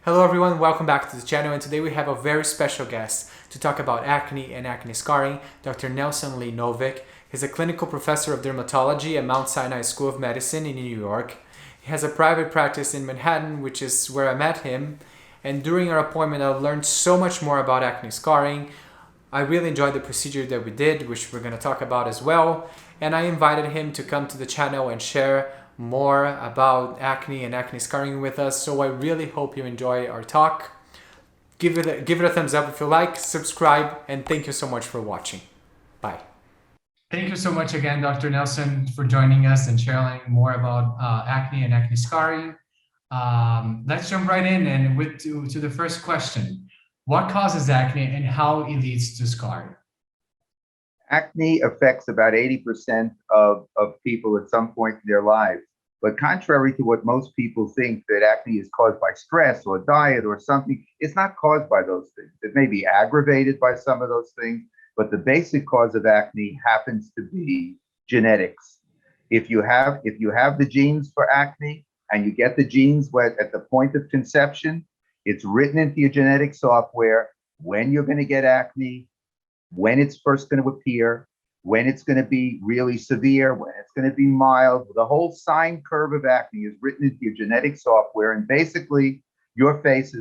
Hello everyone, welcome back to the channel, and today we have a very special guest to talk about acne and acne scarring, Dr. Nelson Lee Novick. He's a clinical professor of dermatology at Mount Sinai School of Medicine in New York. He has a private practice in Manhattan, which is where I met him, and during our appointment I learned so much more about acne scarring. I really enjoyed the procedure that we did, which we're going to talk about as well, and I invited him to come to the channel and share more about acne and acne scarring with us. So I really hope you enjoy our talk. Give it a thumbs up if you like, subscribe, and thank you so much for watching. Bye. Thank you so much again, Dr. Nelson, for joining us and sharing more about acne and acne scarring. Let's jump right in and to the first question. What causes acne and how it leads to scarring? Acne affects about 80% of people at some point in their lives. But contrary to what most people think, that acne is caused by stress or diet or something, it's not caused by those things. It may be aggravated by some of those things, but the basic cause of acne happens to be genetics. If you have the genes for acne and you get the genes at the point of conception, it's written into your genetic software when you're going to get acne, when it's first going to appear, when it's going to be really severe, when it's going to be mild. The whole sine curve of acne is written into your genetic software. And basically, your face,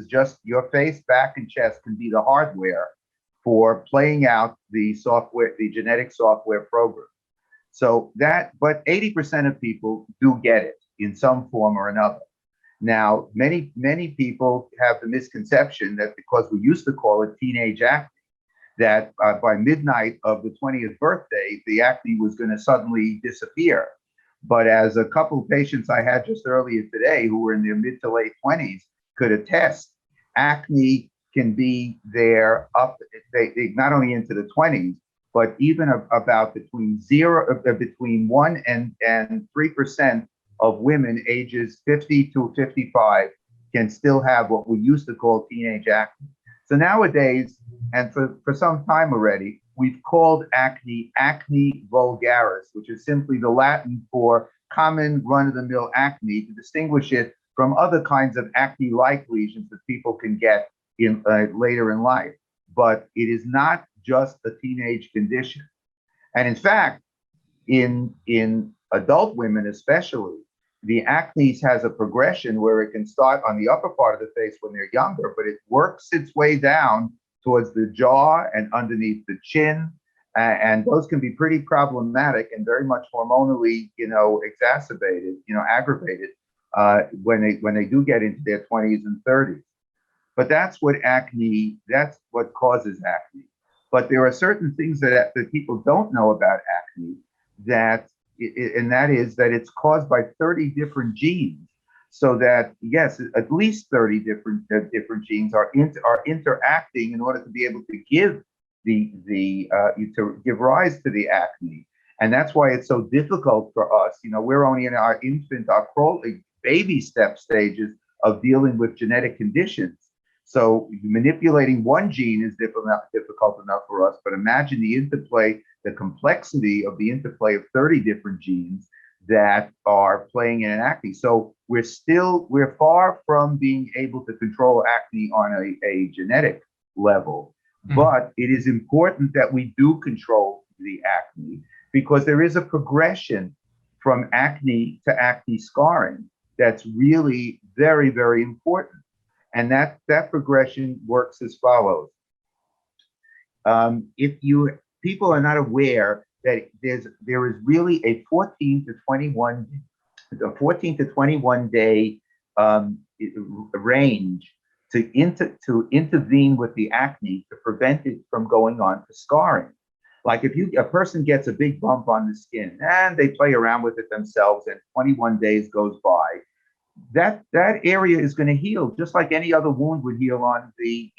back, and chest can be the hardware for playing out the software, the genetic software program. So but 80% of people do get it in some form or another. Now, many people have the misconception that because we used to call it teenage acne, that by midnight of the 20th birthday, the acne was going to suddenly disappear. But as a couple of patients I had just earlier today who were in their mid to late 20s could attest, acne can be there they not only into the 20s, but even about between 1 and 3% of women ages 50 to 55 can still have what we used to call teenage acne. So nowadays, and for some time already, we've called acne vulgaris, which is simply the Latin for common run-of-the-mill acne, to distinguish it from other kinds of acne-like lesions that people can get in later in life. But it is not just a teenage condition. And in fact, in adult women especially, the acne has a progression where it can start on the upper part of the face when they're younger, but it works its way down towards the jaw and underneath the chin. And those can be pretty problematic and very much hormonally, exacerbated, aggravated when they do get into their 20s and 30s. But that's what causes acne. But there are certain things that people don't know about acne, and that is that it's caused by 30 different genes. So that, yes, at least 30 different genes are interacting in order to be able to give to give rise to the acne. And that's why it's so difficult for us. We're only in our crawling baby step stages of dealing with genetic conditions. So manipulating one gene is difficult enough for us, but imagine the complexity of the interplay of 30 different genes that are playing in acne. So we're far from being able to control acne on a genetic level, but it is important that we do control the acne, because there is a progression from acne to acne scarring that's really very, very important. And that progression works as follows. People are not aware that there is really a 14 to 21 day range to intervene with the acne to prevent it from going on to scarring. Like if a person gets a big bump on the skin and they play around with it themselves and 21 days goes by, that area is going to heal just like any other wound would heal on the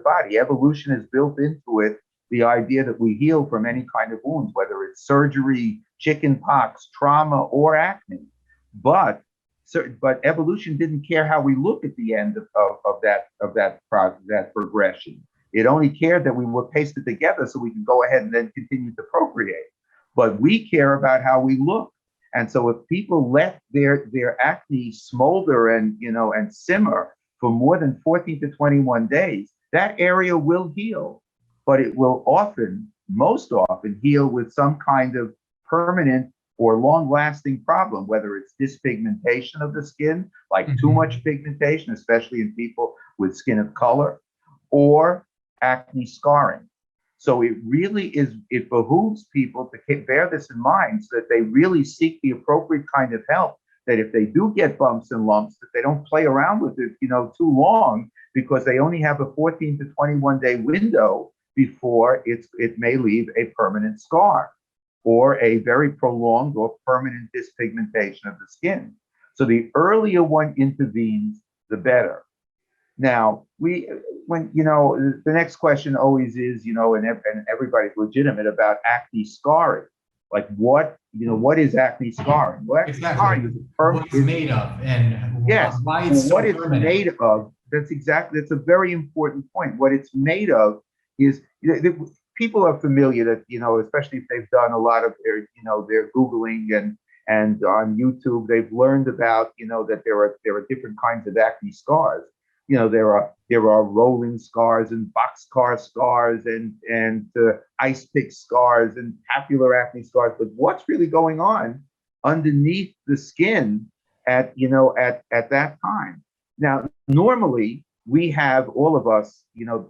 body. Evolution is built into it, the idea that we heal from any kind of wounds, whether it's surgery, chicken pox, trauma, or acne. But evolution didn't care how we look at the end of that progression. It only cared that we were pasted together so we can go ahead and then continue to procreate. But we care about how we look. And so if people let their acne smolder and simmer for more than 14 to 21 days, that area will heal, but it will often, most often, heal with some kind of permanent or long-lasting problem, whether it's dyspigmentation of the skin, like too much pigmentation, especially in people with skin of color, or acne scarring. So it really is, it behooves people to bear this in mind so that they really seek the appropriate kind of help, that if they do get bumps and lumps, that they don't play around with it, too long, because they only have a 14 to 21 day window before it may leave a permanent scar or a very prolonged or permanent dyspigmentation of the skin. So the earlier one intervenes, the better. Now, the next question always is, and everybody's legitimate about acne scarring. Like what is acne scarring? Well, acne scarring is what it's made of and yes, why it's what so it's permanent. made of. That's a very important point. What it's made of is, people are familiar that, especially if they've done a lot of their Googling and on YouTube, they've learned about, that there are different kinds of acne scars. There are rolling scars and boxcar scars and ice pick scars and papular acne scars. But what's really going on underneath the skin at that time? Now, normally we have, all of us,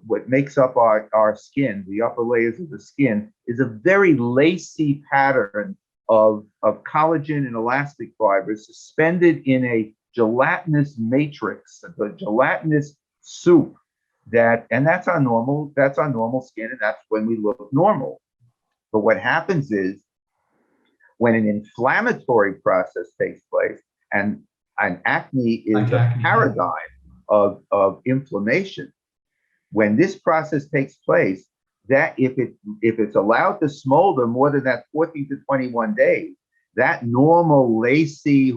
what makes up our skin, the upper layers of the skin, is a very lacy pattern of collagen and elastic fibers suspended in a gelatinous matrix, a gelatinous soup, and that's our normal skin, and that's when we look normal. But what happens is, when an inflammatory process takes place, and acne is a paradigm of inflammation, when this process takes place, that if it's allowed to smolder more than that 14 to 21 days, that normal lacy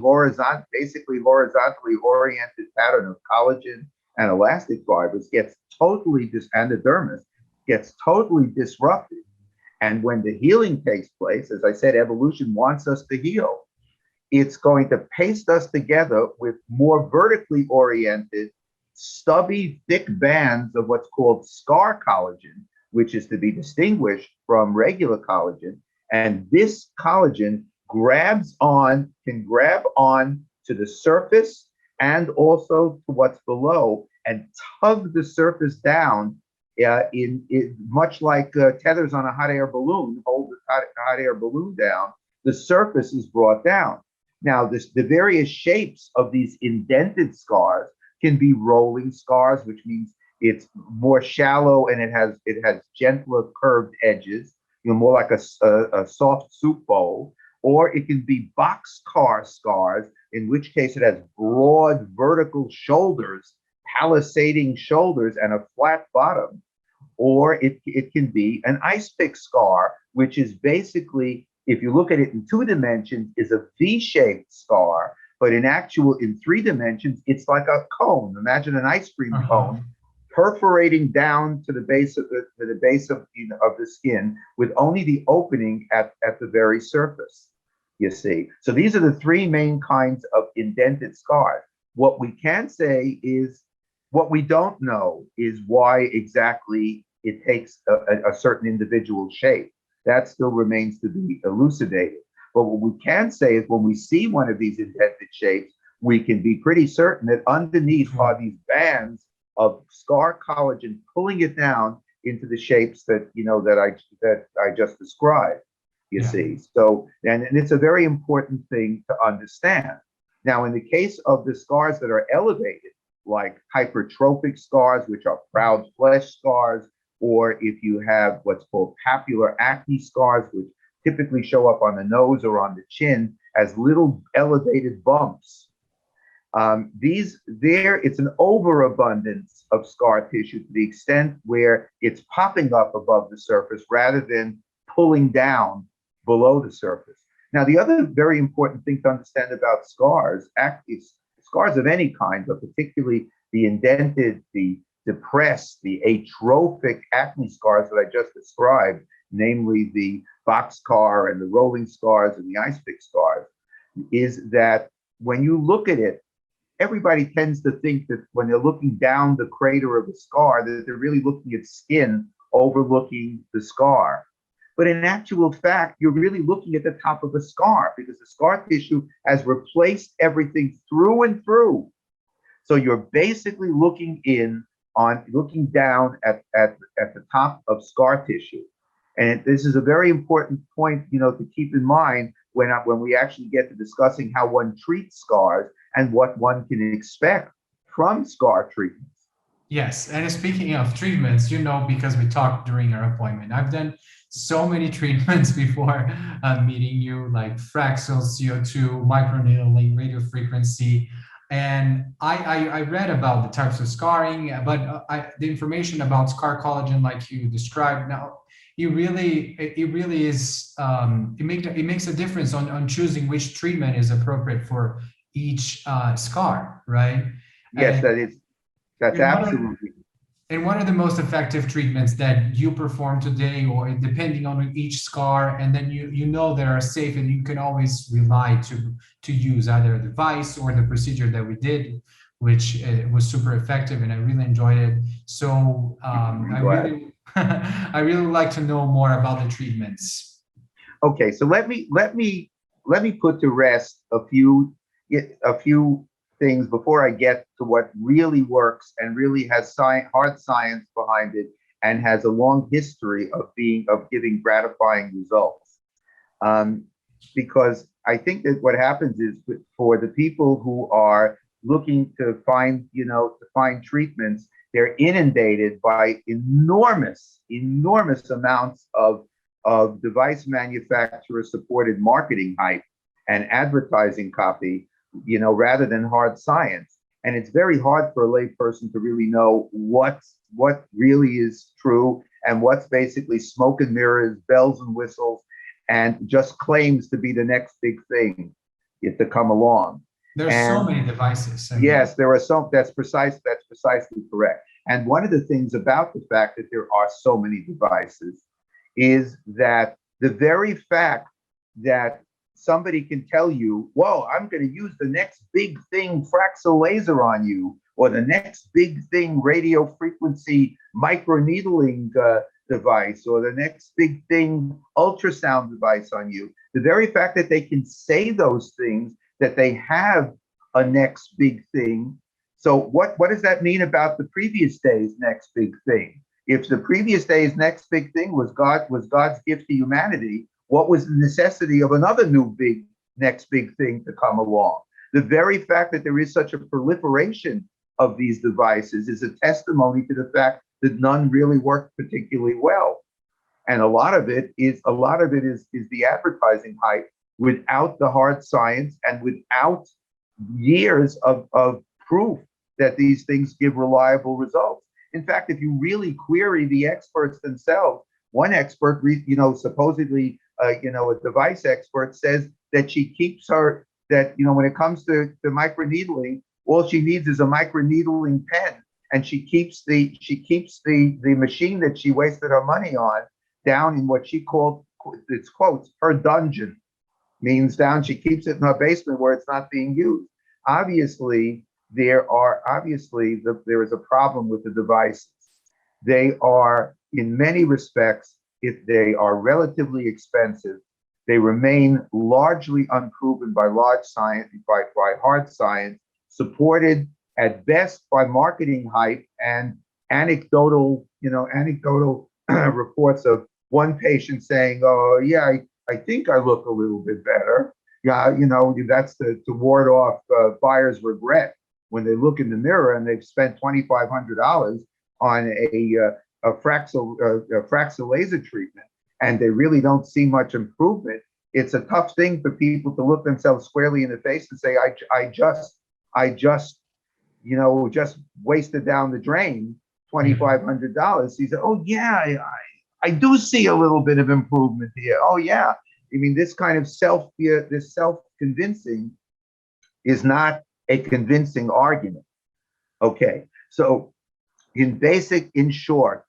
basically horizontally oriented pattern of collagen and elastic fibers and the dermis gets totally disrupted. And when the healing takes place, as I said, evolution wants us to heal. It's going to paste us together with more vertically oriented, stubby, thick bands of what's called scar collagen, which is to be distinguished from regular collagen. And this collagen can grab on to the surface and also to what's below and tug the surface down much like tethers on a hot air balloon, hold the hot air balloon down, the surface is brought down. Now, the various shapes of these indented scars can be rolling scars, which means it's more shallow and it has gentler curved edges, more like a soft soup bowl. Or it can be boxcar scars, in which case it has broad vertical shoulders, palisading shoulders, and a flat bottom. Or it can be an ice pick scar, which is basically, if you look at it in 2 dimensions, is a V-shaped scar, but in 3 dimensions, it's like a cone. Imagine an ice cream cone perforating down to the base of the skin, with only the opening at the very surface. You see, so these are the 3 main kinds of indented scars. What we can say is, what we don't know is why exactly it takes a certain individual shape. That still remains to be elucidated. But what we can say is, when we see one of these indented shapes, we can be pretty certain that underneath are these bands of scar collagen pulling it down into the shapes that I just described. You see, so and it's a very important thing to understand. Now, in the case of the scars that are elevated, like hypertrophic scars, which are proud flesh scars, or if you have what's called papular acne scars, which typically show up on the nose or on the chin as little elevated bumps. It's an overabundance of scar tissue to the extent where it's popping up above the surface rather than pulling down below the surface. Now, the other very important thing to understand about scars of any kind, but particularly the indented, the depressed, the atrophic acne scars that I just described, namely the boxcar and the rolling scars and the ice pick scars, is that when you look at it, everybody tends to think that when they're looking down the crater of the scar, that they're really looking at skin overlooking the scar. But in actual fact, you're really looking at the top of the scar because the scar tissue has replaced everything through and through. So you're basically looking down at the top of scar tissue. And this is a very important point, to keep in mind when we actually get to discussing how one treats scars and what one can expect from scar treatments. Yes, and speaking of treatments, because we talked during our appointment, I've done so many treatments before meeting you, like Fraxel, CO2, microneedling, radiofrequency. And I read about the types of scarring, but the information about scar collagen, like you described now, it really is, it makes a difference on choosing which treatment is appropriate for each scar, right? Yes, And, that's and what are absolutely. and what are the most effective treatments that you perform today, or depending on each scar, and then you know that are safe and you can always rely to use either a device or the procedure that we did, which was super effective and I really enjoyed it. So I'm I glad. really I really like to know more about the treatments. Okay, so let me put to rest a few things before I get to what really works and really has hard science behind it and has a long history of giving gratifying results. Um, because I think that what happens is for the people who are looking to find treatments, they're inundated by enormous amounts of device manufacturer supported marketing hype and advertising copy, rather than hard science. And it's very hard for a layperson to really know what really is true and what's basically smoke and mirrors, bells and whistles, and just claims to be the next big thing to come along. There's so And many devices. I mean, yes, there are some. That's precisely correct. And one of the things about the fact that there are so many devices is that the very fact that somebody can tell you, "Whoa, I'm going to use the next big thing, Fraxel laser on you," or the next big thing, radio frequency microneedling device, or the next big thing, ultrasound device on you. The very fact that they can say those things, that they have a next big thing. So what does that mean about the previous day's next big thing? If the previous day's next big thing was God's gift to humanity, what was the necessity of another new big next big thing to come along? The very fact that there is such a proliferation of these devices is a testimony to the fact that none really work particularly well. And a lot of it is the advertising hype without the hard science and without years of proof that these things give reliable results. In fact, if you really query the experts themselves, one expert, supposedly, a device expert, says that she keeps when it comes to microneedling, all she needs is a microneedling pen, and she keeps the machine that she wasted her money on down in what she called, it's quotes, her dungeon. Means down, she keeps it in her basement where it's not being used. Obviously, there is a problem with the devices. They are, in many respects, if they are relatively expensive, they remain largely unproven by large science, by hard science, supported at best by marketing hype and anecdotal reports of one patient saying, "Oh yeah, I think I look a little bit better." Yeah, that's to ward off buyer's regret when they look in the mirror and they've spent $2,500 on a Fraxel laser treatment, and they really don't see much improvement. It's a tough thing for people to look themselves squarely in the face and say, I just wasted down the drain $2,500. He said, "Oh yeah, I do see a little bit of improvement here. Oh yeah." I mean, this kind of this self-convincing is not a convincing argument. Okay, so in short,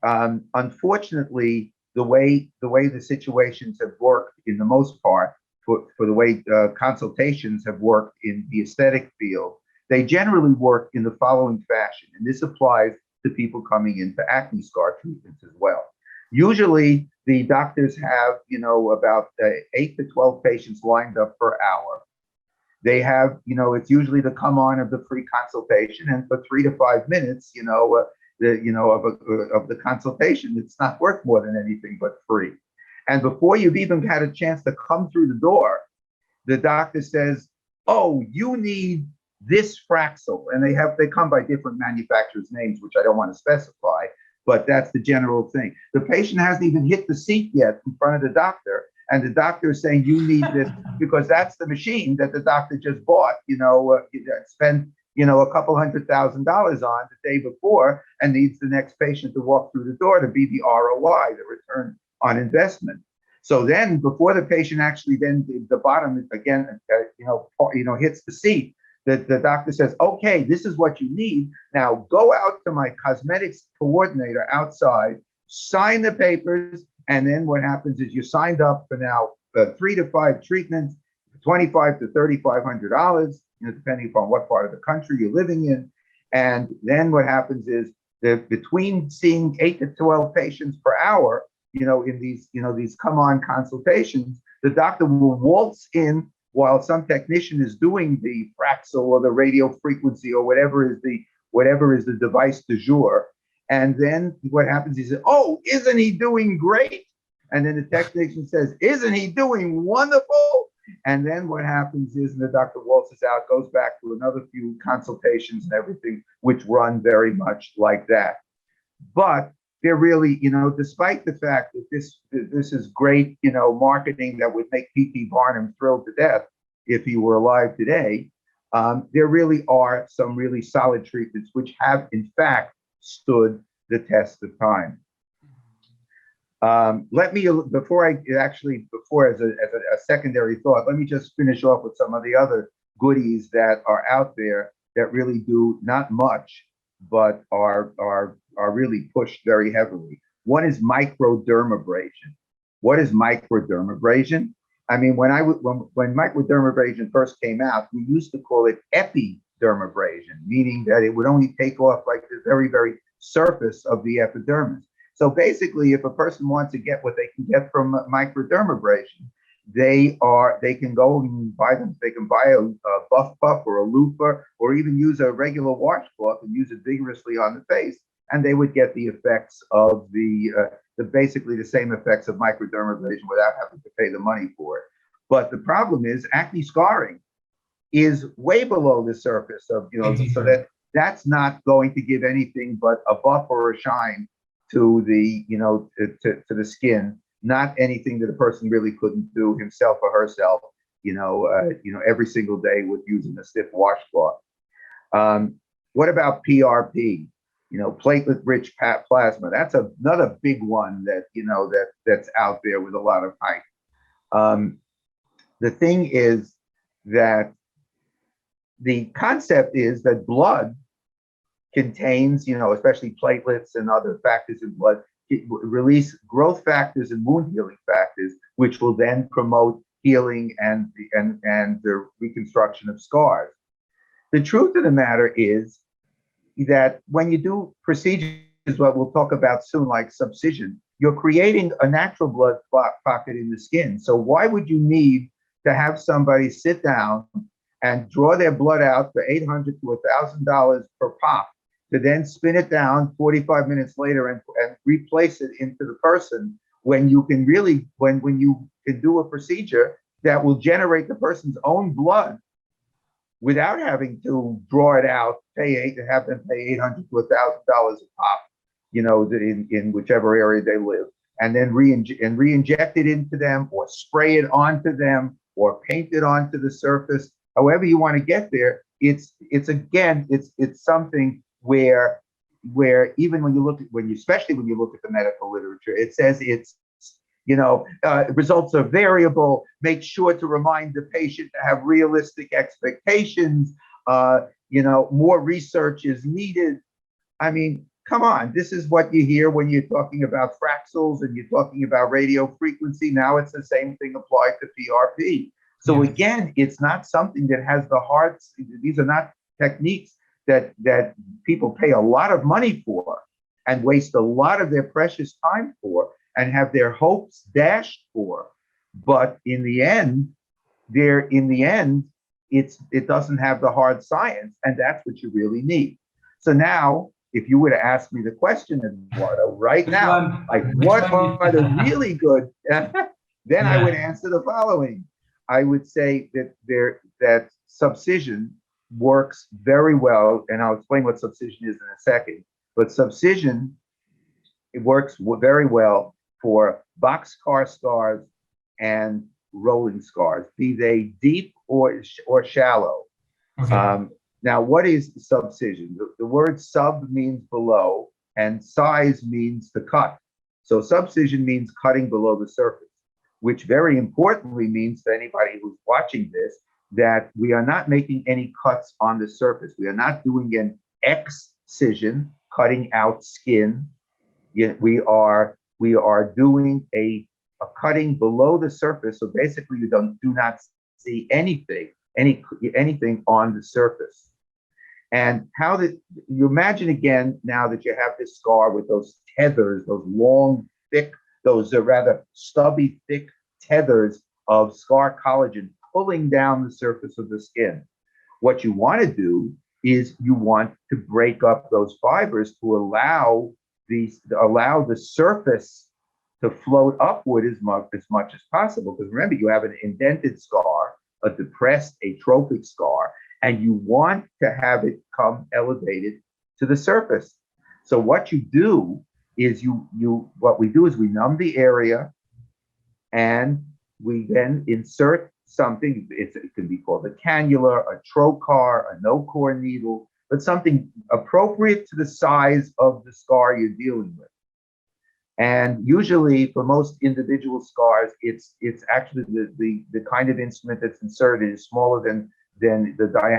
unfortunately, the way the situations have worked, in the most part, for the way consultations have worked in the aesthetic field, they generally work in the following fashion, and this applies to people coming in for acne scar treatments as well. Usually, the doctors have, about 8 to 12 patients lined up per hour. They have, it's usually the come on of the free consultation, and for 3 to 5 minutes, of the consultation, it's not worth more than anything but free. And before you've even had a chance to come through the door, the doctor says, "Oh, you need this Fraxel," and they come by different manufacturers' names, which I don't want to specify, but that's the general thing. The patient hasn't even hit the seat yet in front of the doctor, and the doctor is saying, "You need this," because that's the machine that the doctor just bought, spent, a couple $100,000 on the day before, and needs the next patient to walk through the door to be the ROI, the return on investment. So then, before the patient actually then the bottom again, hits the seat, the doctor says, "Okay, this is what you need. Now go out to my cosmetics coordinator outside, sign the papers," and then what happens is you're signed up for now 3 to 5 treatments, $2,500 to $3,500, depending upon what part of the country you're living in. And then what happens is that between seeing 8 to 12 patients per hour, in these come on consultations, the doctor will waltz in while some technician is doing the Fraxel or the radio frequency or whatever is the device du jour. And then what happens is, "Oh, isn't he doing great?" And then the technician says, "Isn't he doing wonderful?" And then what happens is, and the doctor waltzes out, goes back to another few consultations and everything, which run very much like that. But they're really, despite the fact that this is great, marketing that would make P.T. Barnum thrilled to death if he were alive today, there really are some really solid treatments which have, in fact, stood the test of time. Before as a secondary thought, let me just finish off with some of the other goodies that are out there that really do not much, but are really pushed very heavily. One is microdermabrasion. What is microdermabrasion? I mean, when microdermabrasion first came out, we used to call it epidermabrasion, meaning that it would only take off like the very, very surface of the epidermis. So basically, if a person wants to get what they can get from microdermabrasion, they can go and buy them. They can buy a buff puff or a loofah, or even use a regular washcloth and use it vigorously on the face, and they would get the effects of basically the same effects of microdermabrasion without having to pay the money for it. But the problem is acne scarring is way below the surface of, so that's not going to give anything but a buff or a shine to the, to the skin, not anything that a person really couldn't do himself or herself, every single day with using a stiff washcloth. What about PRP? Platelet-rich plasma. That's another big one that, that's out there with a lot of hype. The thing is that the concept is that blood contains, especially platelets and other factors in blood, release growth factors and wound healing factors, which will then promote healing and the reconstruction of scars. The truth of the matter is that when you do procedures, what we'll talk about soon, like subcision, you're creating a natural blood pocket in the skin. So why would you need to have somebody sit down and draw their blood out for $800 to $1,000 per pop, to then spin it down 45 minutes later and replace it into the person, when you can really, when you can do a procedure that will generate the person's own blood without having to draw it out, have them pay $800 to $1,000 a pop, in whichever area they live, and then re-inject it into them, or spray it onto them, or paint it onto the surface. However you want to get there, it's something where even especially when you look at the medical literature, it says results are variable. Make sure to remind the patient to have realistic expectations. More research is needed. I mean, come on, this is what you hear when you're talking about Fraxels and you're talking about radio frequency. Now it's the same thing applied to PRP. So Yes. again, it's not something that has the hard, these are not techniques that people pay a lot of money for and waste a lot of their precious time for and have their hopes dashed for. But in the end, it doesn't have the hard science, and that's what you really need. So now, if you were to ask me the question, Eduardo, right Which now, one? like Which what one are the really good, then I would Yeah. answer the following. I would say that subcision works very well, and I'll explain what subcision is in a second. But subcision, it works very well for boxcar scars and rolling scars, be they deep or shallow. Okay. Um, Now, what is subcision? The word sub means below, and size means to cut. So subcision means cutting below the surface, which very importantly means to anybody who's watching this that we are not making any cuts on the surface. We are not doing an excision, cutting out skin. Yet we are doing a cutting below the surface. So basically, you do not see anything on the surface. And how did you imagine again now that you have this scar with those tethers, those long, thick, those are rather stubby, thick tethers of scar collagen pulling down the surface of the skin? What you want to do is you want to break up those fibers to allow the surface to float upward as much as possible. Because remember, you have an indented scar, a depressed atrophic scar, and you want to have it come elevated to the surface. So what you do is what we do is we numb the area, and we then insert something. It can be called a cannula, a trocar, a no-core needle, but something appropriate to the size of the scar you're dealing with. And usually, for most individual scars, it's actually the kind of instrument that's inserted is smaller than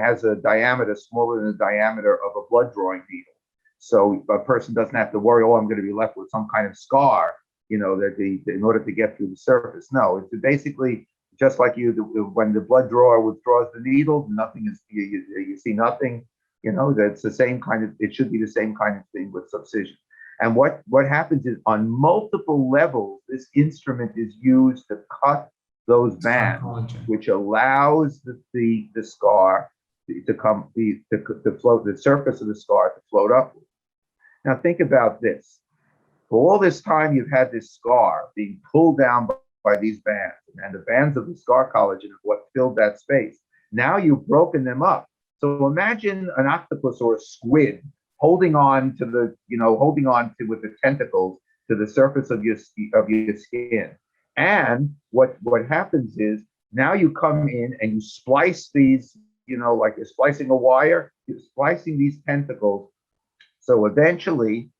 has a diameter smaller than the diameter of a blood drawing needle. So a person doesn't have to worry, oh, I'm going to be left with some kind of scar, in order to get through the surface. No, it's basically just like when the blood drawer withdraws the needle, nothing is you see nothing. That's the same kind of. It should be the same kind of thing with subcision. And what happens is on multiple levels, this instrument is used to cut those bands, which allows the scar to float, the surface of the scar to float upward. Now think about this. For all this time, you've had this scar being pulled down by these bands, and the bands of the scar collagen are what filled that space. Now you've broken them up. So imagine an octopus or a squid holding on with the tentacles to the surface of your skin. And what happens is now you come in and you splice these, like you're splicing a wire, you're splicing these tentacles. So eventually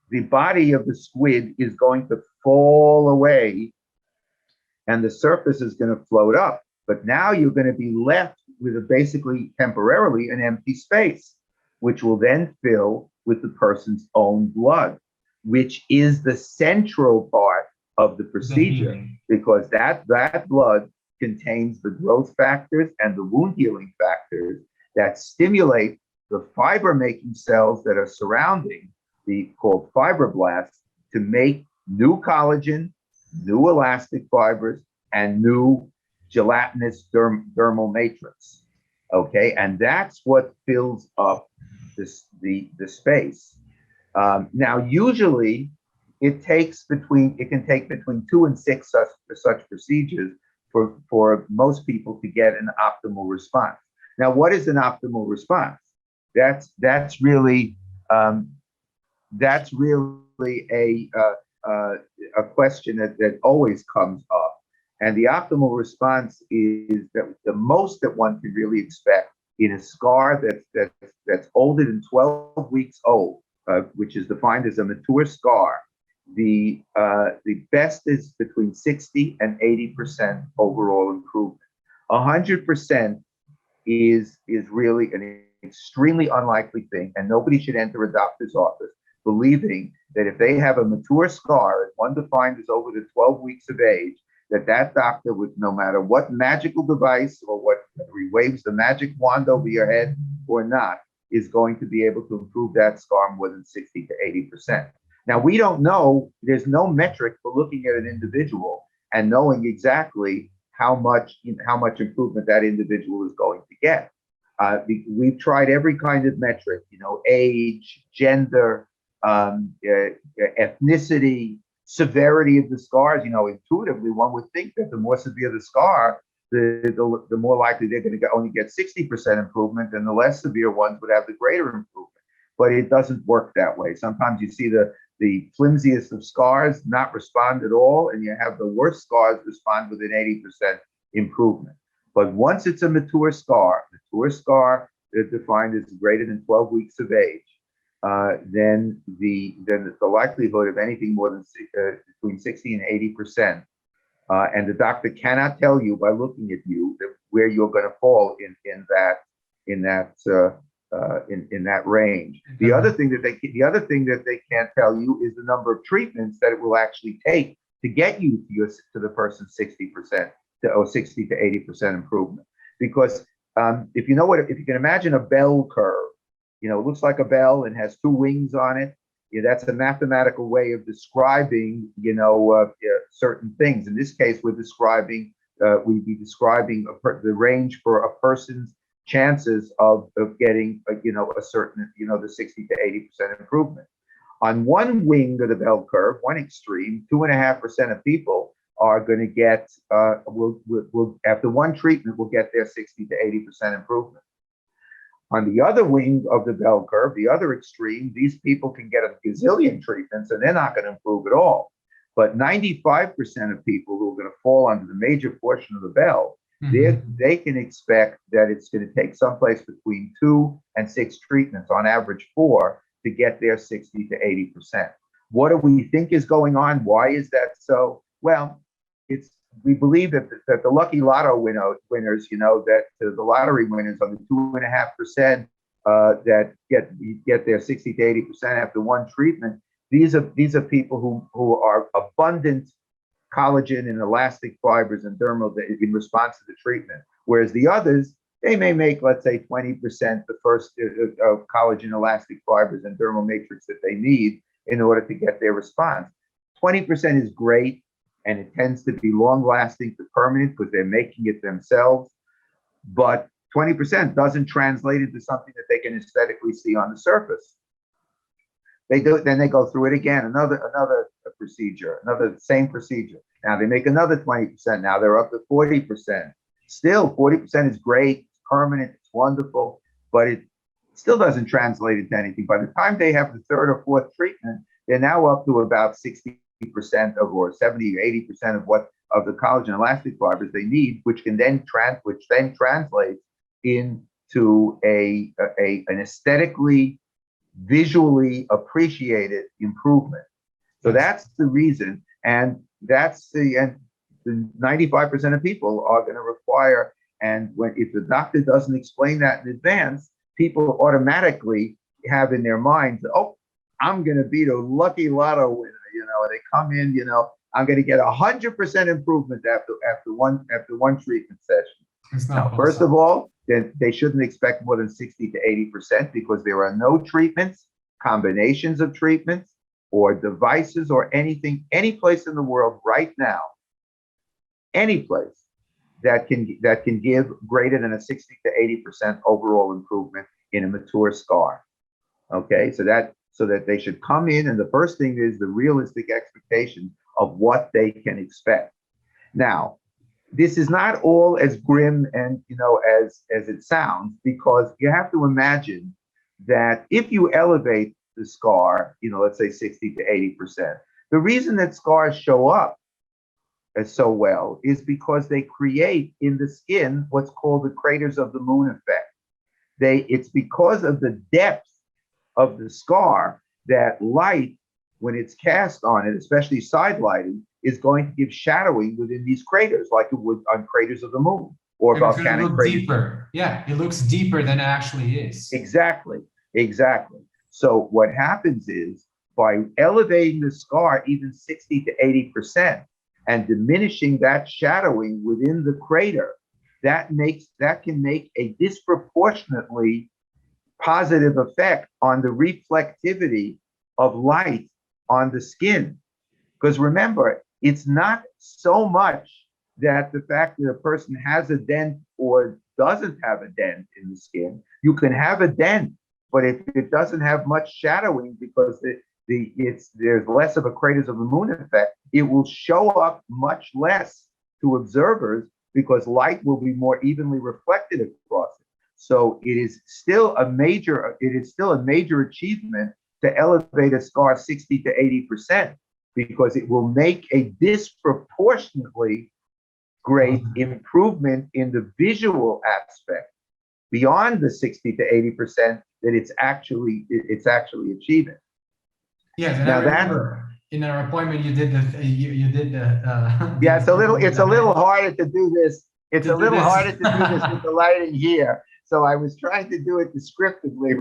the body of the squid is going to fall away and the surface is going to float up. But now you're going to be left with basically temporarily an empty space, which will then fill with the person's own blood, which is the central part of the procedure, because that blood contains the growth factors and the wound healing factors that stimulate the fiber making cells that are surrounding called fibroblasts to make new collagen, new elastic fibers, and new gelatinous dermal matrix. Okay, and that's what fills up the space. Now, usually, it can take between 2 and 6 such procedures for most people to get an optimal response. Now, what is an optimal response? That's really a question that always comes up. And the optimal response is that the most that one can really expect in a scar that's older than 12 weeks old, which is defined as a mature scar. The best is between 60 and 80% overall improvement. 100% is really an extremely unlikely thing, and nobody should enter a doctor's office believing that if they have a mature scar, one defined as over the 12 weeks of age, that doctor, with no matter what magical device or what, whether he waves the magic wand over your head or not, is going to be able to improve that scar more than 60 to 80%. Now, we don't know, there's no metric for looking at an individual and knowing exactly how much improvement that individual is going to get. We've tried every kind of metric, age, gender, ethnicity, severity of the scars. Intuitively, one would think that the more severe the scar, the more likely they're going to only get 60% improvement, and the less severe ones would have the greater improvement. But it doesn't work that way. Sometimes you see the flimsiest of scars not respond at all, and you have the worst scars respond with an 80% improvement. But once it's a mature scar is defined as greater than 12 weeks of age, then the likelihood of anything more than between 60 and 80%, and the doctor cannot tell you by looking at you where you're going to fall in that range. The other thing that they can't tell you is the number of treatments that it will actually take to get you to the person's 60% or 60 to 80% improvement. Because if you can imagine a bell curve, it looks like a bell and has two wings on it. That's a mathematical way of describing, certain things. In this case, we'd be describing the range for a person's chances of getting, a certain, the 60 to 80% improvement. On one wing of the bell curve, one extreme, 2.5% of people are going to get, will after one treatment, will get their 60 to 80% improvement. On the other wing of the bell curve, the other extreme, these people can get a gazillion treatments and they're not going to improve at all. But 95% of people who are going to fall under the major portion of the bell, they can expect that it's going to take someplace between 2 and 6 treatments, on average 4, to get their 60 to 80%. What do we think is going on? Why is that so? Well, we believe that the lucky lotto winners, that the lottery winners on the 2.5% that get their 60 to 80% after one treatment, these are people who are abundant collagen and elastic fibers and dermal in response to the treatment. Whereas the others, they may make, let's say, 20% the first of collagen, elastic fibers, and dermal matrix that they need in order to get their response. 20% is great, and it tends to be long-lasting to permanent because they're making it themselves. But 20% doesn't translate into something that they can aesthetically see on the surface. Then they go through it again, another procedure, same procedure. Now they make another 20%. Now they're up to 40%. Still, 40% is great, it's permanent, it's wonderful, but it still doesn't translate into anything. By the time they have the third or fourth treatment, they're now up to about 60% or 70 or 80% of the collagen elastic fibers they need, which then translates into an aesthetically, visually appreciated improvement. So that's the reason, and the 95% of people are going to require. And if the doctor doesn't explain that in advance, people automatically have in their minds, oh, I'm going to be the lucky lotto winner. They come in, I'm going to get 100% improvement after one treatment session. Now, first of all, then they shouldn't expect more than 60 to 80% because there are no treatments, combinations of treatments, or devices or anything, any place in the world right now, any place that can give greater than a 60 to 80% overall improvement in a mature scar. Okay, so that they should come in, and the first thing is the realistic expectation of what they can expect. Now, this is not all as grim and as it sounds, because you have to imagine that if you elevate the scar, let's say 60 to 80%, the reason that scars show up as so well is because they create in the skin what's called the craters of the moon effect. It's because of the depth of the scar that light, when it's cast on it, especially side lighting, is going to give shadowing within these craters, like it would on craters of the moon or volcanic craters. Deeper. Yeah, it looks deeper than it actually is. Exactly. So what happens is, by elevating the scar even 60 to 80%, and diminishing that shadowing within the crater, that can make a disproportionately positive effect on the reflectivity of light on the skin. Because remember, it's not so much that the fact that a person has a dent or doesn't have a dent in the skin. You can have a dent, but if it doesn't have much shadowing because there's less of a craters of the moon effect, it will show up much less to observers because light will be more evenly reflected across it. So it is still a major achievement to elevate a scar 60 to 80% because it will make a disproportionately great improvement in the visual aspect beyond the 60 to 80% that it's actually achieving. Yes, and Now I remember in our appointment you did the yeah, it's a little harder to do this. It's a little harder to do this with the lighting here. So I was trying to do it descriptively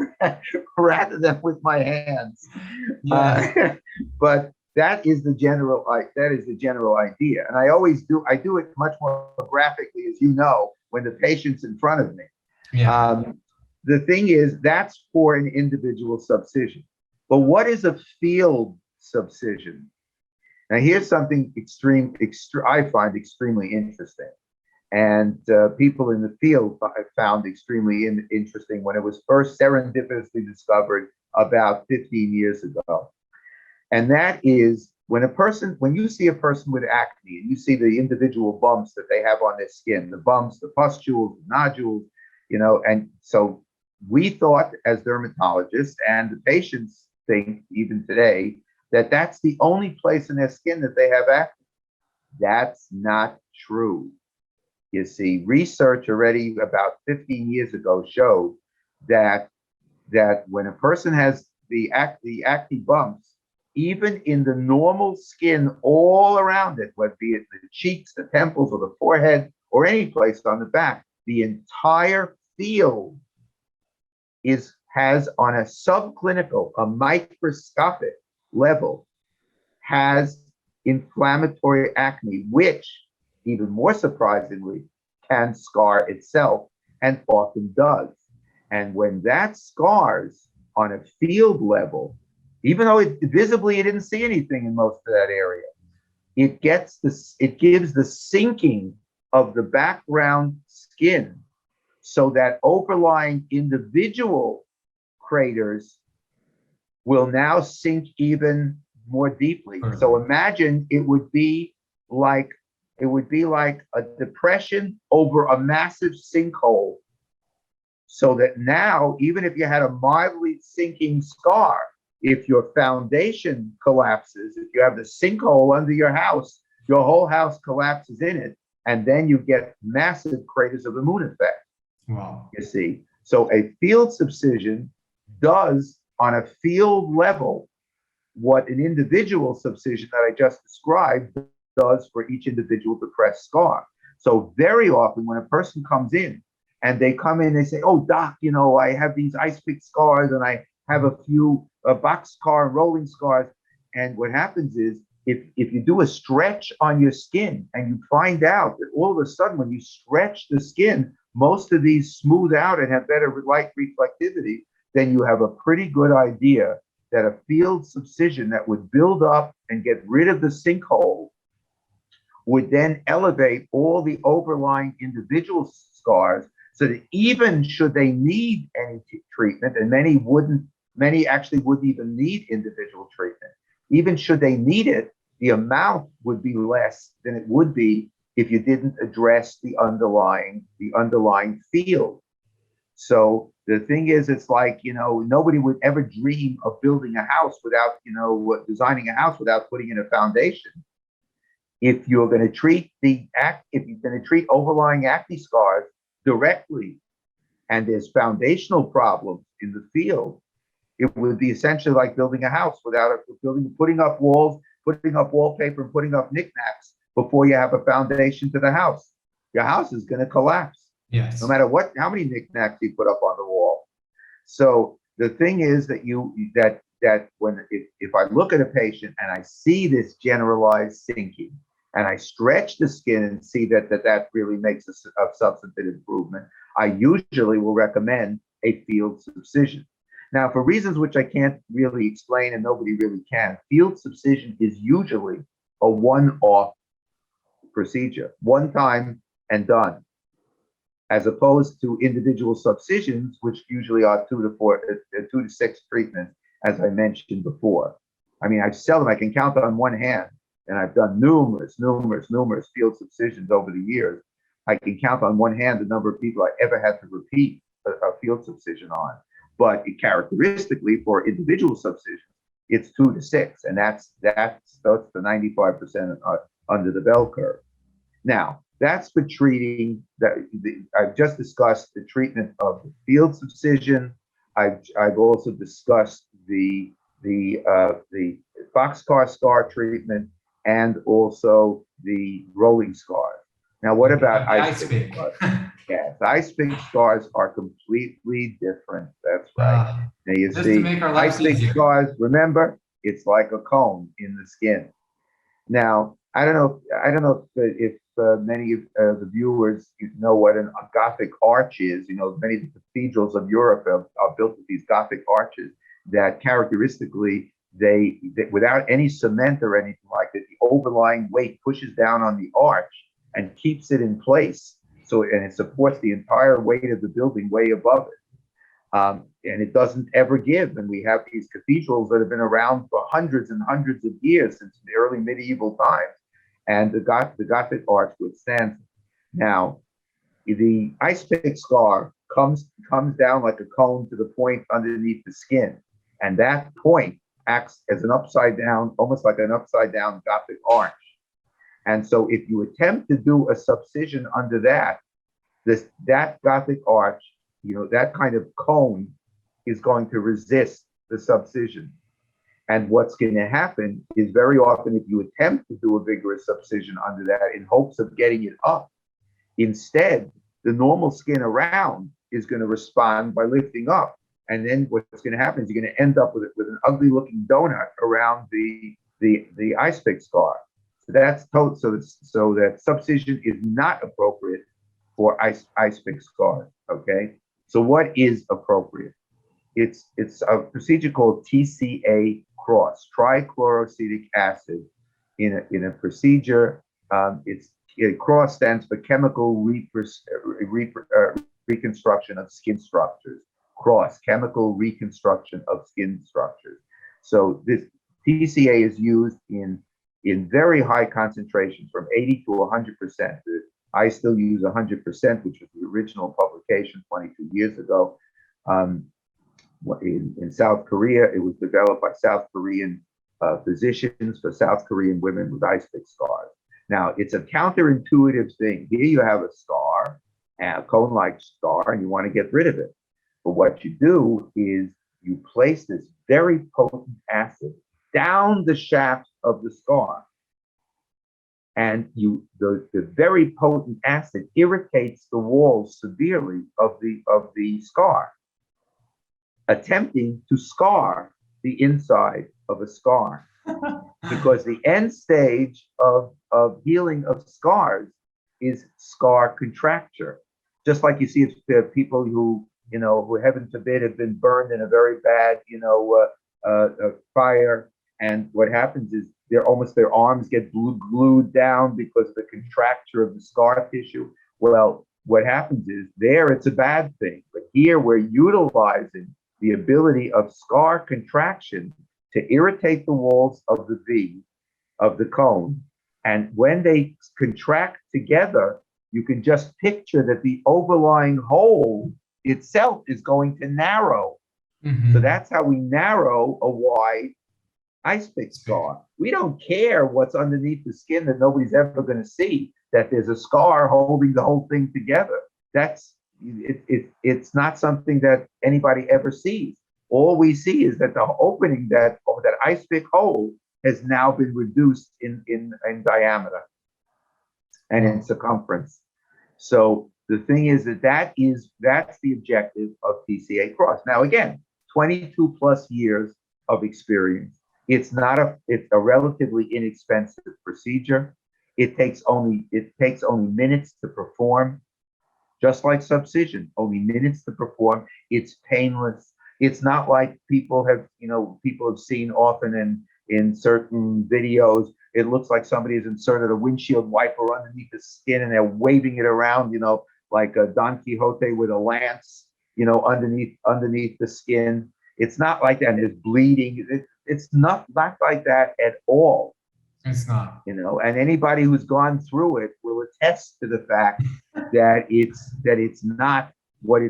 rather than with my hands. Yeah. But that is the general idea. And I do it much more graphically, as you know, when the patient's in front of me. Yeah. The thing is, that's for an individual subcision. But what is a field subcision? Now, here's something I find extremely interesting. And people in the field found extremely interesting when it was first serendipitously discovered about 15 years ago. And that is when you see a person with acne and you see the individual bumps that they have on their skin, the bumps, the pustules, the nodules, and so we thought as dermatologists, and the patients think even today, that that's the only place in their skin that they have acne. That's not true. You see, research already about 15 years ago showed that when a person has the acne bumps, even in the normal skin all around it, whether be it the cheeks, the temples, or the forehead, or any place on the back, the entire field has on a subclinical, a microscopic level, has inflammatory acne, which, even more surprisingly, can scar itself and often does. And when that scars on a field level, even though visibly you didn't see anything in most of that area, it gives the sinking of the background skin so that overlying individual craters will now sink even more deeply. So imagine it would be like a depression over a massive sinkhole. So that now, even if you had a mildly sinking scar, if your foundation collapses, if you have the sinkhole under your whole house collapses in it, and then you get massive craters of the moon effect. Wow. You see, so a field subcision does on a field level what an individual subcision that I just described does for each individual depressed scar. So very often when a person comes in and they say, "Oh, doc, I have these ice pick scars and I have a few box scar and rolling scars." And what happens is if you do a stretch on your skin and you find out that all of a sudden when you stretch the skin, most of these smooth out and have better light reflectivity, then you have a pretty good idea that a field subcision that would build up and get rid of the sinkhole would then elevate all the overlying individual scars so that even should they need any treatment, and many actually wouldn't even need individual treatment, even should they need it, the amount would be less than it would be if you didn't address the underlying field. So the thing is, it's like, nobody would ever dream of building a house without, designing a house without putting in a foundation. If you're going to treat overlying acne scars directly, and there's foundational problems in the field, it would be essentially like building a house without putting up walls, putting up wallpaper, and putting up knickknacks before you have a foundation to the house. Your house is going to collapse. Yes. No matter how many knickknacks you put up on the wall. So the thing is that if I look at a patient and I see this generalized sinking, and I stretch the skin and see that really makes a substantive improvement, I usually will recommend a field subcision. Now, for reasons which I can't really explain and nobody really can, field subcision is usually a one-off procedure, one time and done, as opposed to individual subcisions, which usually are 2 to 6 treatments, as I mentioned before. I mean, I can count on one hand, and I've done numerous field subcisions over the years. I can count on one hand the number of people I ever had to repeat a field subcision on. But characteristically, for individual subcisions, it's 2 to 6, and that's the 95% under the bell curve. Now, that's for treating that. I've just discussed the treatment of the field subcision. I've also discussed the boxcar scar treatment and also the rolling scars. Now, what about ice pick scars? Yes, ice pick scars are completely different. That's right. Now you see, ice pick scars, remember, it's like a cone in the skin. Now, I don't know if many of the viewers know what a Gothic arch is. You know, many of the cathedrals of Europe are built with these Gothic arches that characteristically, they without any cement or anything like that, the overlying weight pushes down on the arch and keeps it in place. And it supports the entire weight of the building way above it. And it doesn't ever give. And we have these cathedrals that have been around for hundreds and hundreds of years, since the early medieval times. And the Gothic arch withstands it. Now, the ice pick scar comes down like a cone to the point underneath the skin. And that point acts as an upside down, almost like an upside down Gothic arch. And so if you attempt to do a subcision under that Gothic arch, you know, that kind of cone is going to resist the subcision. And what's going to happen is, very often, if you attempt to do a vigorous subcision under that in hopes of getting it up, instead, the normal skin around is going to respond by lifting up. And then what's going to happen is you're going to end up with an ugly looking donut around the ice pick scar. So that's total. So that subcision is not appropriate for ice pick scars. Okay. So what is appropriate? It's a procedure called TCA cross, trichloroacetic acid, in a procedure. Cross stands for chemical reconstruction of skin structures. Cross, chemical reconstruction of skin structures. So this TCA is used in very high concentrations, from 80 to 100%. I still use 100%, which was the original publication 22 years ago. In South Korea, it was developed by South Korean physicians for South Korean women with ice pick scars. Now, it's a counterintuitive thing. Here you have a scar, a cone-like scar, and you want to get rid of it. But what you do is you place this very potent acid down the shaft of the scar. And the very potent acid irritates the walls severely of the scar, attempting to scar the inside of a scar. Because the end stage of healing of scars is scar contracture. Just like you see people who heaven forbid, have been burned in a very bad, fire. And what happens is their arms get glued down because of the contracture of the scar tissue. Well, what happens is it's a bad thing. But here we're utilizing the ability of scar contraction to irritate the walls of the V, of the cone. And when they contract together, you can just picture that the overlying hole itself is going to narrow. Mm-hmm. So that's how we narrow a wide ice pick scar. We don't care what's underneath the skin that nobody's ever going to see, that there's a scar holding the whole thing together. It's not something that anybody ever sees. All we see is that the opening that ice pick hole has now been reduced in diameter and in circumference. So the thing is that's the objective of TCA cross. Now again, 22 plus years of experience. It's a relatively inexpensive procedure. It takes only minutes to perform, just like subcision, only minutes to perform. It's painless. It's not like people have seen often in certain videos. It looks like somebody has inserted a windshield wiper underneath the skin and they're waving it around, like a Don Quixote with a lance, underneath the skin. It's not like that. And there's bleeding. It's not like that at all. It's not. And anybody who's gone through it will attest to the fact that it's not what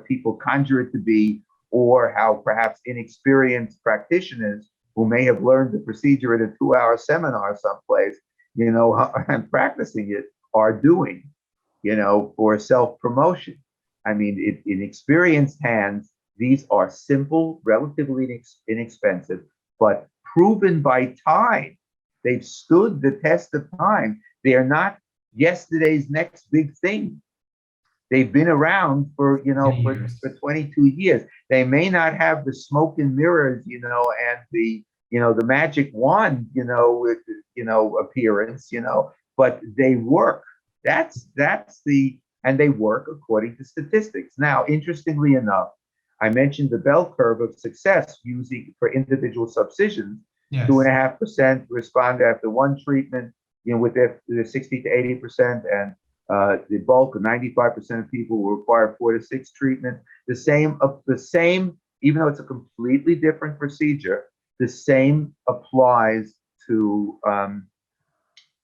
people conjure it to be, or how perhaps inexperienced practitioners who may have learned the procedure at a 2-hour seminar someplace, and practicing it are doing, for self-promotion. I mean, in experienced hands, these are simple, relatively inexpensive, but proven by time. They've stood the test of time. They are not yesterday's next big thing. They've been around for 22 years. They may not have the smoke and mirrors, and the magic wand, appearance, but they work. And they work according to statistics. Now, interestingly enough, I mentioned the bell curve of success using for individual subcisions. Yes. 2.5% respond after one treatment, with their 60 to 80%, and the bulk of 95% of people will require 4 to 6 treatments. The same, even though it's a completely different procedure, the same applies to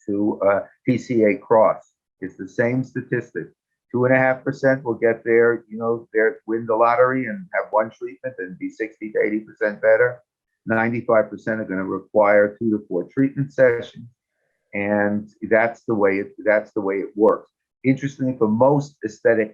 TCA cross. It's the same statistic. 2.5% will get win the lottery and have one treatment and be 60 to 80% better. 95% are going to require 2 to 4 treatment sessions, and that's the way it works. Interestingly, for most aesthetic,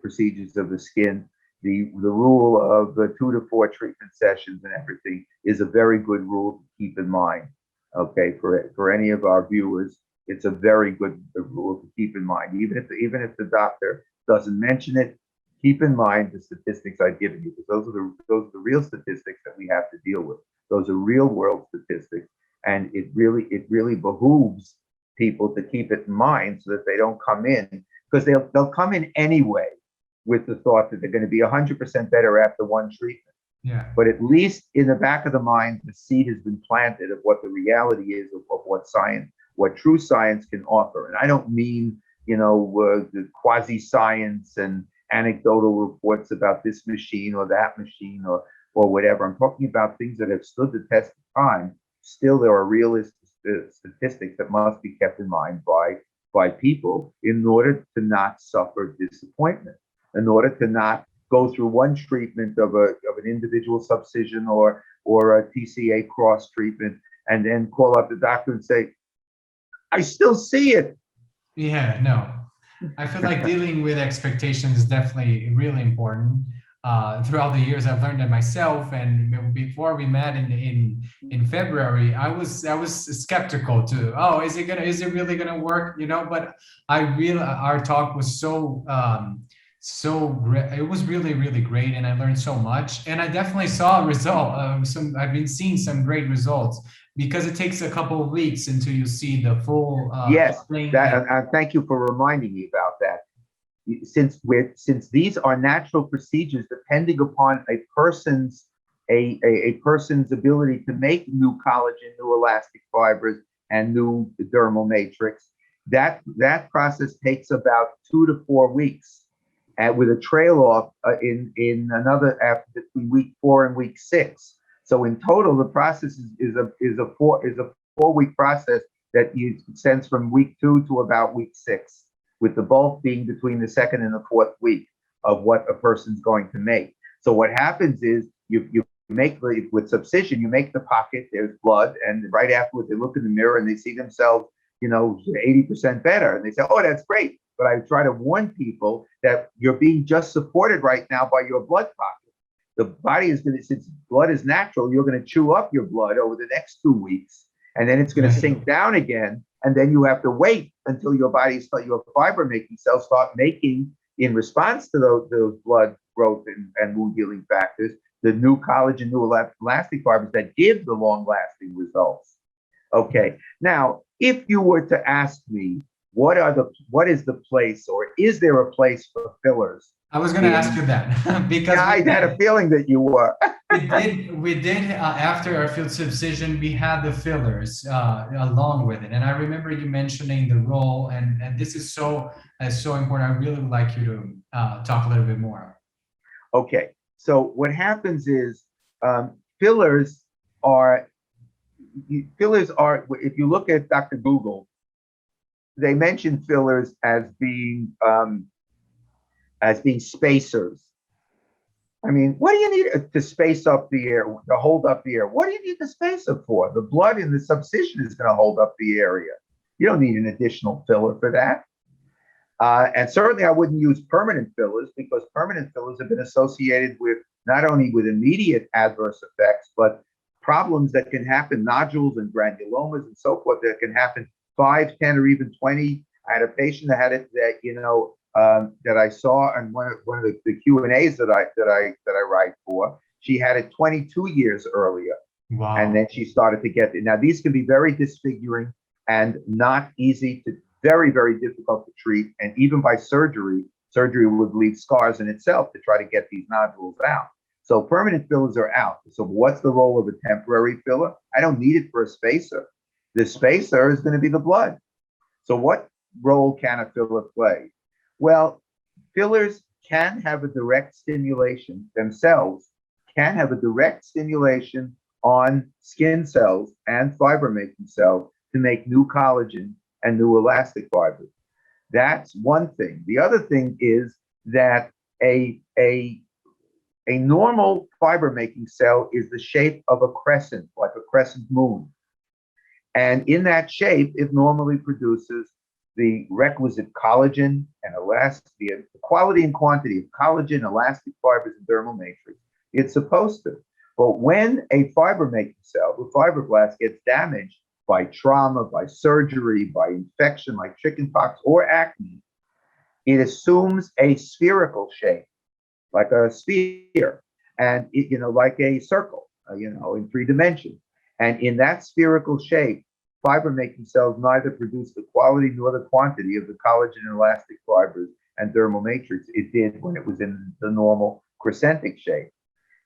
procedures of the skin, the rule of the 2 to 4 treatment sessions and everything is a very good rule to keep in mind. Okay, for any of our viewers, it's a very good rule to keep in mind. Even if the doctor doesn't mention it, keep in mind the statistics I've given you, because those are the real statistics that we have to deal with. Those are real world statistics, and it really behooves people to keep it in mind so that they don't come in, because they'll come in anyway with the thought that they're going to be 100% better after one treatment. Yeah. But at least in the back of the mind, the seed has been planted of what the reality is of what true science can offer. And I don't mean, the quasi science and anecdotal reports about this machine or that machine or whatever. I'm talking about things that have stood the test of time. Still, there are realistic statistics that must be kept in mind by people in order to not suffer disappointment, in order to not go through one treatment of an individual subcision or a TCA cross treatment and then call up the doctor and say, I still see it. Yeah, no. I feel like dealing with expectations is definitely really important. Throughout the years, I've learned that myself. And before we met in February, I was skeptical too. Oh, is it really gonna work? But our talk was so great. It was really, really great, and I learned so much. And I definitely saw a result. I've been seeing some great results, because it takes a couple of weeks until you see the full. Yes, thank you for reminding me about that. Since these are natural procedures, depending upon a person's ability to make new collagen, new elastic fibers, and new dermal matrix, that process takes about 2 to 4 week, with a trail off in another between week 4 and week 6. So in total, the process is a 4-week process that extends from week 2 to about week 6, with the bulk being between the 2nd and the 4th week of what a person's going to make. So what happens is you make with subcision, you make the pocket, there's blood, and right afterwards they look in the mirror and they see themselves, 80% better, and they say, oh, that's great. But I try to warn people that you're being just supported right now by your blood pocket. The body is going to, since blood is natural, you're going to chew up your blood over the next 2 weeks, and then it's going to sink down again. And then you have to wait until your fiber making cells start making, in response to those blood growth and wound healing factors, the new collagen, new elastic fibers that give the long lasting results. Okay. Now, if you were to ask me, what is the place, or is there a place for fillers? I was going to ask you that because Yeah, I had a feeling that you were. we did after our field subcision, we had the fillers along with it. And I remember you mentioning the role, and this is so important. I really would like you to talk a little bit more. Okay, so what happens is fillers are, if you look at Dr. Google, they mention fillers as being spacers. I mean, what do you need to space up the air, to hold up the air? What do you need the spacer for? The blood in the subcision is going to hold up the area. You don't need an additional filler for that. And certainly I wouldn't use permanent fillers, because permanent fillers have been associated with not only with immediate adverse effects, but problems that can happen, nodules and granulomas and so forth, that can happen 5, 10, or even 20. I had a patient that had it that I saw in one of the Q&As that I write for. She had it 22 years earlier. Wow. And then she started to get it. Now, these can be very disfiguring and not easy to, very, very difficult to treat. And even by surgery would leave scars in itself to try to get these nodules out. So permanent fillers are out. So what's the role of a temporary filler? I don't need it for a spacer. The spacer is going to be the blood. So what role can a filler play? Well, fillers can have a direct stimulation themselves, can have a direct stimulation on skin cells and fiber-making cells to make new collagen and new elastic fibers. That's one thing. The other thing is that a normal fiber-making cell is the shape of a crescent, like a crescent moon. And in that shape, it normally produces the requisite collagen and elastic, the quality and quantity of collagen, elastic fibers, and dermal matrix. It's supposed to. But when a fiber-making cell, the fibroblast, gets damaged by trauma, by surgery, by infection like chickenpox or acne, it assumes a spherical shape, like a sphere, and like a circle, in 3 dimensions. And in that spherical shape, fiber-making cells neither produce the quality nor the quantity of the collagen and elastic fibers and dermal matrix it did when it was in the normal crescentic shape.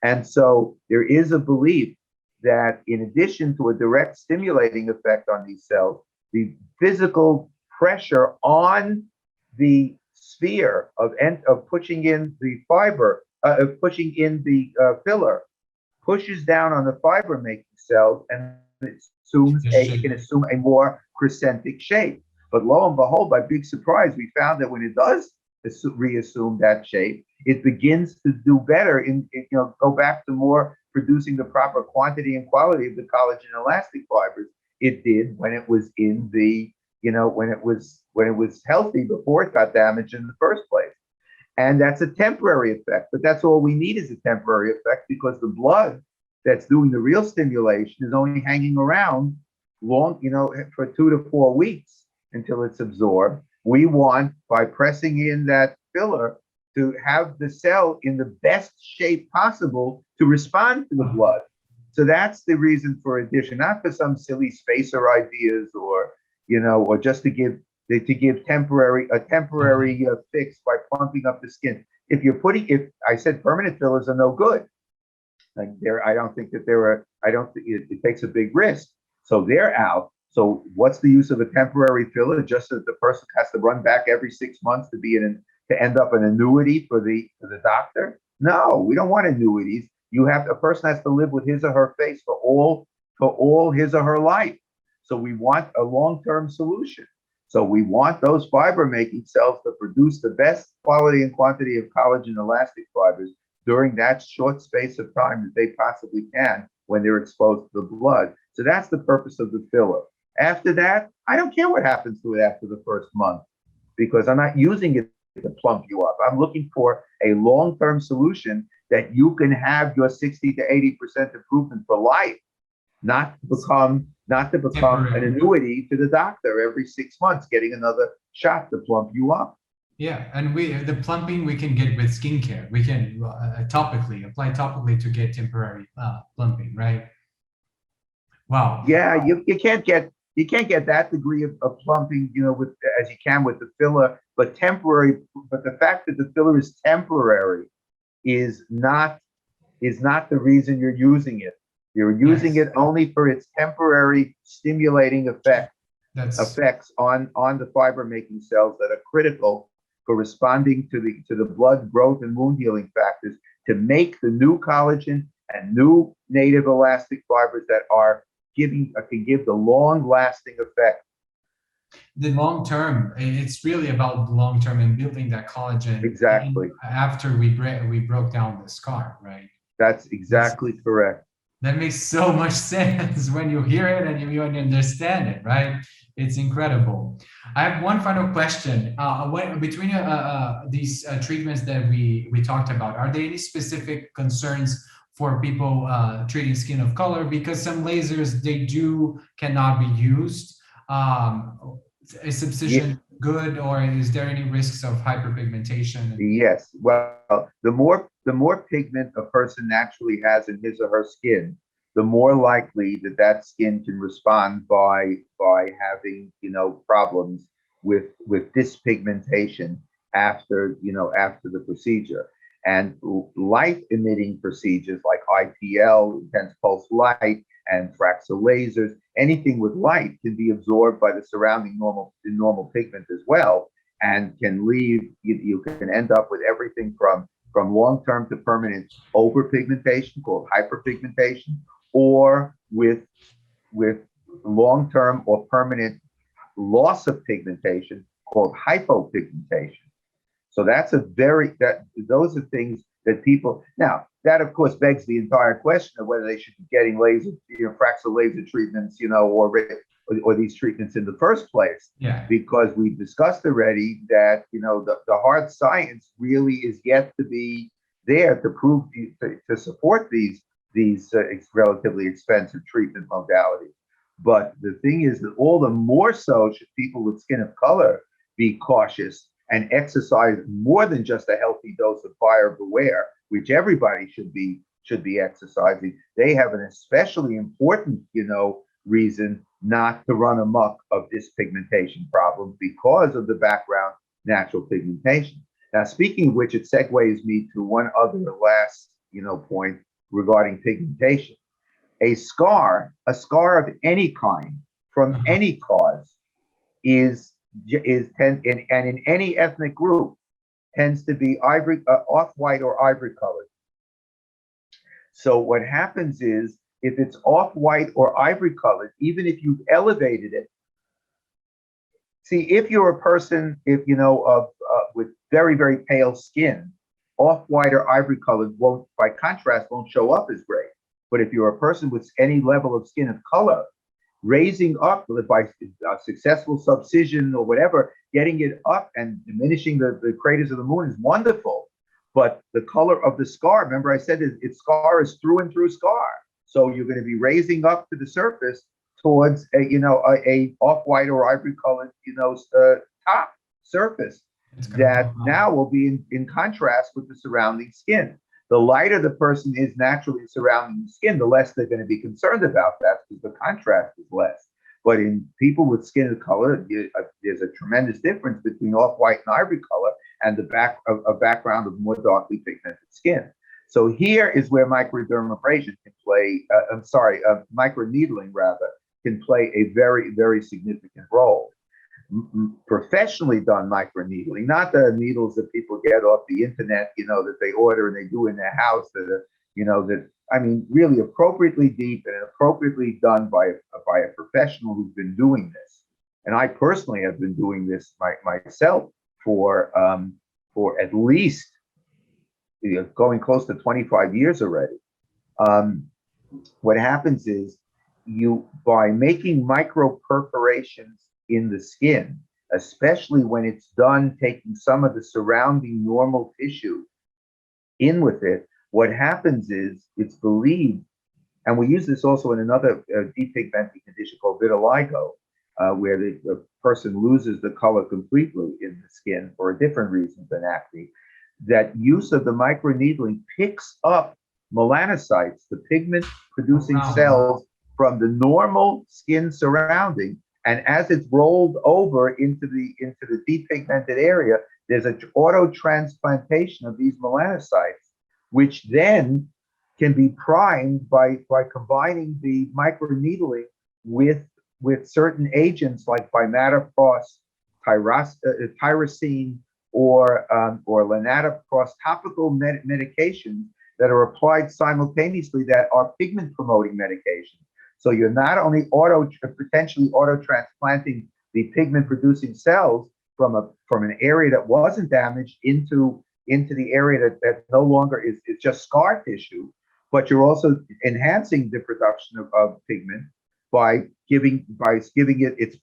And so there is a belief that in addition to a direct stimulating effect on these cells, the physical pressure on the sphere of pushing in the fiber, pushing in the filler, pushes down on the fiber-making cells, and it can assume a more crescentic shape. But lo and behold, by big surprise, we found that when it does reassume that shape, it begins to do better go back to more producing the proper quantity and quality of the collagen and elastic fibers it did when it was in the, when it was healthy before it got damaged in the first place. And that's a temporary effect, but that's all we need is a temporary effect, because the blood that's doing the real stimulation is only hanging around long, for 2 to 4 weeks until it's absorbed. We want, by pressing in that filler, to have the cell in the best shape possible to respond to the blood. So that's the reason for addition, not for some silly spacer ideas or just to give a temporary fix by plumping up the skin. If I said permanent fillers are no good, I don't think it takes a big risk. So they're out. So what's the use of a temporary filler? Just that the person has to run back every 6 months to end up an annuity for the doctor? No, we don't want annuities. A person has to live with his or her face for all his or her life. So we want a long-term solution. So we want those fiber-making cells to produce the best quality and quantity of collagen elastic fibers during that short space of time that they possibly can when they're exposed to the blood. So that's the purpose of the filler. After that, I don't care what happens to it after the first month, because I'm not using it to plump you up. I'm looking for a long-term solution that you can have your 60 to 80% improvement for life, not to become an annuity to the doctor every 6 months, getting another shot to plump you up. Yeah, and the plumping we can get with skincare. We can apply topically to get temporary plumping, right? Wow. Yeah, you can't get you can't get that degree of plumping, with as you can with the filler, but temporary. But the fact that the filler is temporary is not the reason you're using it. You're using Yes, it only for its temporary stimulating that's effects on the fiber making cells that are critical for responding to the blood growth and wound healing factors to make the new collagen and new native elastic fibers that can give the long lasting effect. the long term. It's really about the long term and building that collagen Exactly. after we broke down the scar, right? That's exactly correct. That makes so much sense when you hear it and you understand it, right? It's incredible. I have one final question. Between these treatments that we talked about, are there any specific concerns for people treating skin of color? Because some lasers cannot be used. Is Ye- subcision good, or is there any risks of hyperpigmentation? Yes. Well, the more pigment a person naturally has in his or her skin, the more likely that skin can respond by having problems with dyspigmentation after the procedure. And light emitting procedures like IPL, intense pulse light, and fractal lasers, anything with light can be absorbed by the surrounding normal pigment as well, and can leave you can end up with everything from long-term to permanent overpigmentation called hyperpigmentation, or with long-term or permanent loss of pigmentation called hypopigmentation. So those are things that people now, that of course begs the entire question of whether they should be getting fractal laser treatments, or these treatments in the first place. Yeah. Because we've discussed already that the hard science really is yet to be there to prove to support these relatively expensive treatment modalities. But the thing is that all the more so should people with skin of color be cautious and exercise more than just a healthy dose of buyer beware, which everybody should be exercising. They have an especially important, reason not to run amok of dyspigmentation problems because of the background natural pigmentation. Now, speaking of which, it segues me to one other last, point regarding pigmentation. A scar of any kind from Uh-huh. any cause and in any ethnic group tends to be ivory, off-white or ivory colored. So what happens is, if it's off-white or ivory colored, even if you've elevated it, see, if you're a person, with very, very pale skin, off-white or ivory colored by contrast, won't show up as gray. But if you're a person with any level of skin of color, raising up by successful subcision or whatever, getting it up and diminishing the craters of the moon is wonderful. But the color of the scar, remember I said its scar is through and through scar. So you're going to be raising up to the surface towards a off-white or ivory colored, top surface that now will be in contrast with the surrounding skin. The lighter the person is naturally surrounding the skin, the less they're going to be concerned about that because the contrast is less. But in people with skin of color, there's a tremendous difference between off-white and ivory color and a background of more darkly pigmented skin. So here is where microdermabrasion can play, microneedling rather, can play a very, very significant role. Professionally done microneedling, not the needles that people get off the internet, that they order and they do in their house really appropriately deep and appropriately done by a professional who's been doing this. And I personally have been doing this myself for at least going close to 25 years already. What happens is, by making micro perforations in the skin, especially when it's done taking some of the surrounding normal tissue in with it, what happens is, it's believed, and we use this also in another depigmenting condition called vitiligo, where the person loses the color completely in the skin for a different reason than acne, that use of the microneedling picks up melanocytes, the pigment producing cells from the normal skin surrounding, And as it's rolled over into the depigmented area, there's an auto transplantation of these melanocytes, which then can be primed by combining the microneedling with certain agents like bimatoprost, tyrosine, or linatoprost, topical medications that are applied simultaneously that are pigment promoting medications. So you're not only potentially auto transplanting the pigment producing cells from an area that wasn't damaged into the area that no longer is just scar tissue, but you're also enhancing the production of pigment by giving it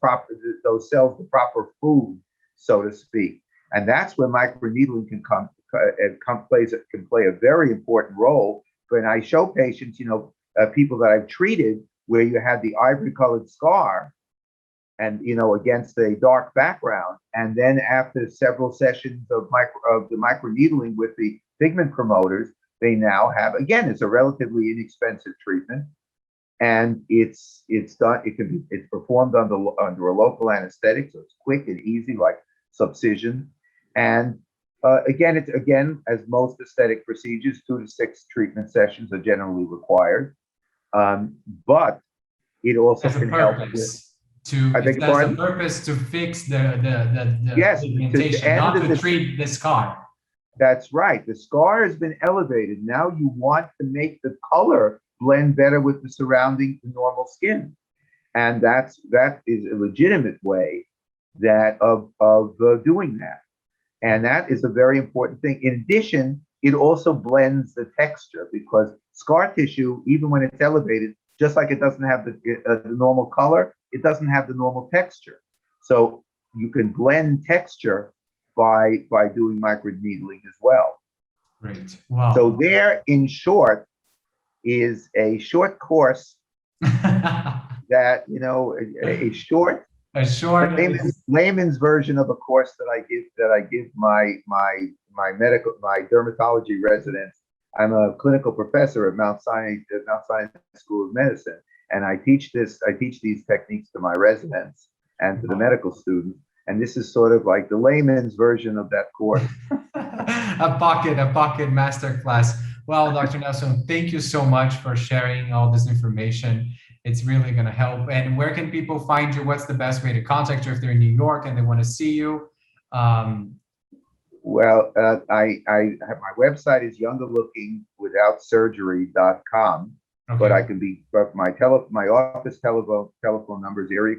those cells the proper food, so to speak. And that's where microneedling can play a very important role. When I show patients, people that I've treated where you had the ivory colored scar and, against a dark background. And then after several sessions of the microneedling with the pigment promoters, they now have, again, it's a relatively inexpensive treatment. And it's performed under a local anesthetic, so it's quick and easy, like subcision. And again, as most aesthetic procedures, 2 to 6 treatment sessions are generally required. But it also can help with, a purpose to fix the yes, pigmentation, not to treat the scar. That's right. The scar has been elevated. Now you want to make the color blend better with the surrounding normal skin, and that is a legitimate way of doing that, and that is a very important thing. In addition, it also blends the texture, because scar tissue, even when it's elevated, just like it doesn't have the normal color, it doesn't have the normal texture. So you can blend texture by doing microneedling as well. Great. Wow. So there, in short, is a short course that, a short layman's version of a course that I give my dermatology residents. I'm a clinical professor at Mount Sinai School of Medicine, and I teach these techniques to my residents and to the medical students. And this is sort of like the layman's version of that course. a pocket masterclass. Well, Dr. Nelson, thank you so much for sharing all this information. It's really going to help. And where can people find you? What's the best way to contact you if they're in New York and they want to see you? Well, I have, my website is youngerlookingwithoutsurgery.com. Okay. But my office telephone number is area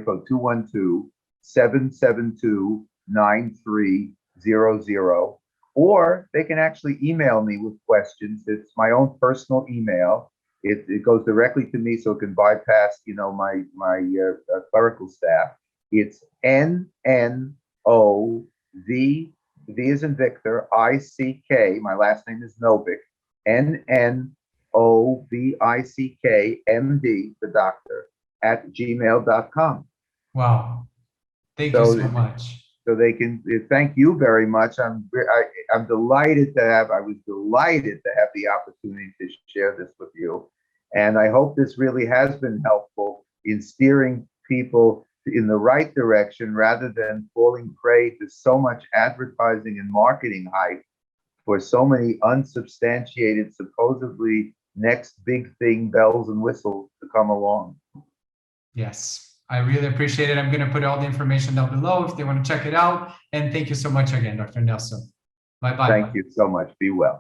code 212-772-9300, or they can actually email me with questions. It's my own personal email. It goes directly to me, so it can bypass, my clerical staff. It's nnovick, V as in Victor, ICK. My last name is Novick, nnovickmd, the doctor, @gmail.com. Wow. Thank you so much. So they can thank you very much. I was delighted to have the opportunity to share this with you. And I hope this really has been helpful in steering people in the right direction, rather than falling prey to so much advertising and marketing hype for so many unsubstantiated, supposedly next big thing, bells and whistles to come along. Yes. I really appreciate it. I'm going to put all the information down below if they want to check it out. And thank you so much again, Dr. Nelson. Bye-bye. Thank you so much. Be well.